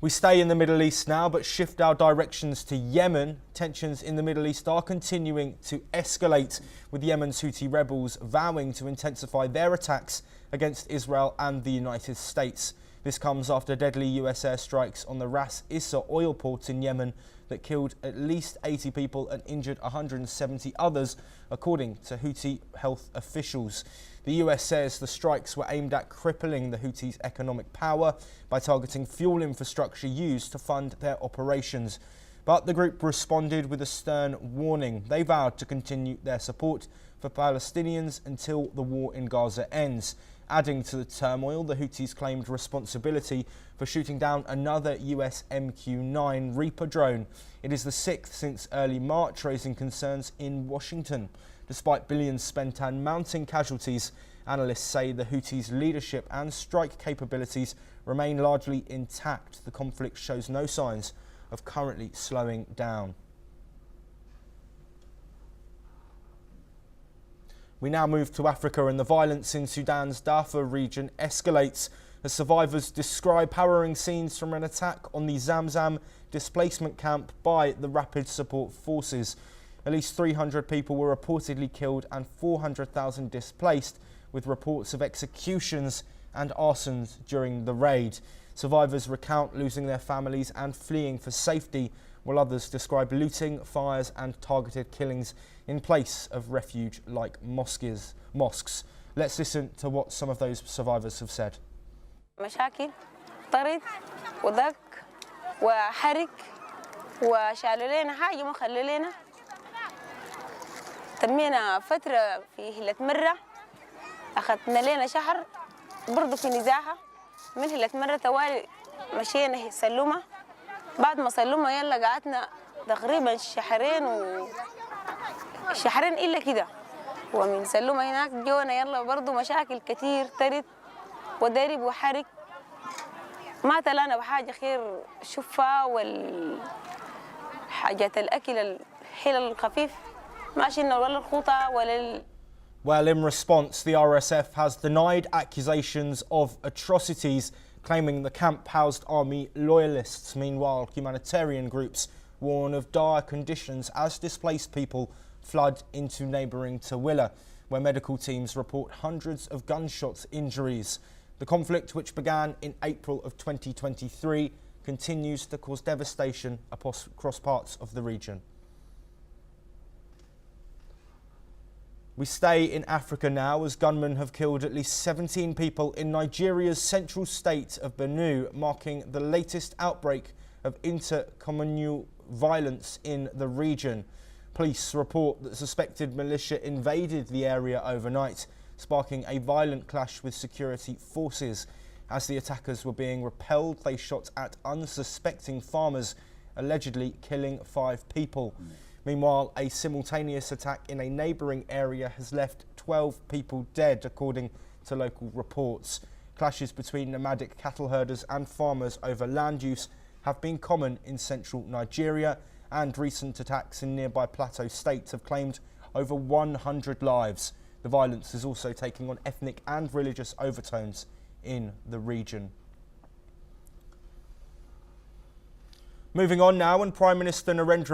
We stay in the Middle East now, but shift our directions to Yemen. Tensions in the Middle East are continuing to escalate, with Yemen's Houthi rebels vowing to intensify their attacks against Israel and the United States. This comes after deadly US airstrikes on the Ras Issa oil port in Yemen that killed at least 80 people and injured 170 others, according to Houthi health officials. The US says the strikes were aimed at crippling the Houthis' economic power by targeting fuel infrastructure used to fund their operations. But the group responded with a stern warning. They vowed to continue their support for Palestinians until the war in Gaza ends. Adding to the turmoil, the Houthis claimed responsibility for shooting down another US MQ-9 Reaper drone. It is the sixth since early March, raising concerns in Washington. Despite billions spent on mounting casualties, analysts say the Houthis' leadership and strike capabilities remain largely intact. The conflict shows no signs of currently slowing down. We now move to Africa, and the violence in Sudan's Darfur region escalates as survivors describe harrowing scenes from an attack on the Zamzam displacement camp by the Rapid Support Forces. At least 300 people were reportedly killed and 400,000 displaced, with reports of executions and arsons during the raid. Survivors recount losing their families and fleeing for safety, while others describe looting, fires and targeted killings in place of refuge like mosques. Let's listen to what some of those survivors have said. مشاكل طرد وضق وحرق وشالوا لنا حاجة ما خلوا لنا. تمينا فترة في هلة مرة، أخذنا لنا شهر برضو في نزاحة. من هلة مرة توالي مشينا سلومة، بعد ما سلومة يلا قعدنا تقريبا شهرين إلا كده. ومن سلومة هناك جونا يلا برضو مشاكل كتير، طرد وضرب وحرق. ما تلانا بحاجة خير شفا والحاجات الأكل الحلل الخفيف. Well, in response, the RSF has denied accusations of atrocities, claiming the camp housed army loyalists. Meanwhile, humanitarian groups warn of dire conditions as displaced people flood into neighbouring Tawila, where medical teams report hundreds of gunshot injuries. The conflict, which began in April of 2023, continues to cause devastation across parts of the region. We stay in Africa now, as gunmen have killed at least 17 people in Nigeria's central state of Benue, marking the latest outbreak of intercommunal violence in the region. Police report that suspected militia invaded the area overnight, sparking a violent clash with security forces. As the attackers were being repelled, they shot at unsuspecting farmers, allegedly killing 5 people. Meanwhile, a simultaneous attack in a neighbouring area has left 12 people dead, according to local reports. Clashes between nomadic cattle herders and farmers over land use have been common in central Nigeria, and recent attacks in nearby plateau states have claimed over 100 lives. The violence is also taking on ethnic and religious overtones in the region. Moving on now, and Prime Minister Narendra